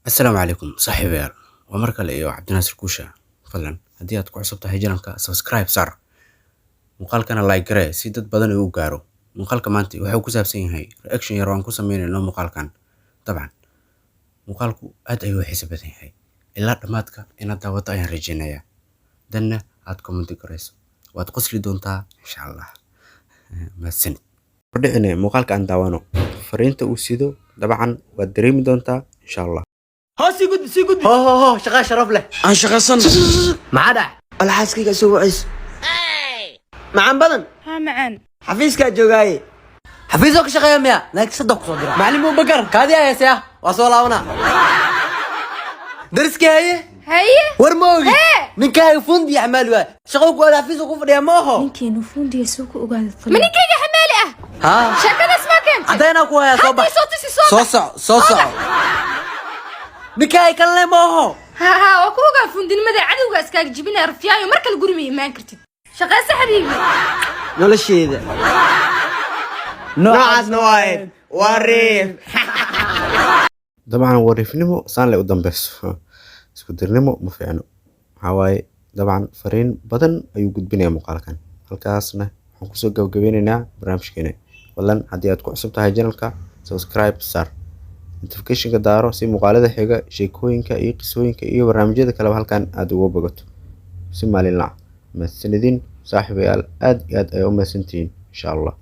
السلام عليكم صاحبي يال ومركل iyo Cabdinaasir Kuusha fadlan hadii aad ku cusub tahay channelka subscribe sar muuqaalkana like garee si dad badan u gaaro muuqaalka maanta wuxuu ku saabsan yahay reaction yar oo aan ku sameynayno muuqaalkan dabcan muuqaalku aad ayuu xiiso badan yahay ilaa dhamaadka inaad daawato ayaan rajeynayaa danna aad comment gareyso waad qosli doontaa insha Allah maasan fadhicina muuqaalka aan daawano fariinta uu sido dabcan waad dareemi doontaa insha Allah سيقود هو شغال شرف له انا شغال صن ما عدا الحاسكي اسوي عيس معان بدن ها معان حفيزك جوجاي حفيزك شغال ميا لك صدق صدق معلم ابو بكر كادي يا سيا وصولاونا درسك هي هيا ورموغي من كاي فندي يعمل شغلك ولا حفيزك وفدي ما هو ninkeenu fuundiga soo ku ogaada maninkeyga xamaali ah ها shaqadaas ma keentay عدينا كويس صباح صوصع نكاي كان ما هو ha waa ku ogaa fuundinimada cadowga iskaaga jibinaya rafyaayo marka la guri ma imaan kartid shaqaysa xabiibi nolosheeda noocaas noocayd wariif dabcan wariifnimo saan leh u dambayso isku dirnimo ma fiicno waxa waaye dabcan fariin badan ayuu gudbinayaa muuqaalkan halkaasna waxaan kusoo gabagabeynaynaa barnaamijkeena wallan haddii aad ku cusub tahay channelka subscribe sar notification-ka daaro si muuqaalada xiga sheekooyinka iyo qisooyinka iyo barnaamijyada kale halkan aad uga bogato si maalinle ah mahadsanidin saaxiibayaal aad iyo aad ay u mahadsantihiin insha Allah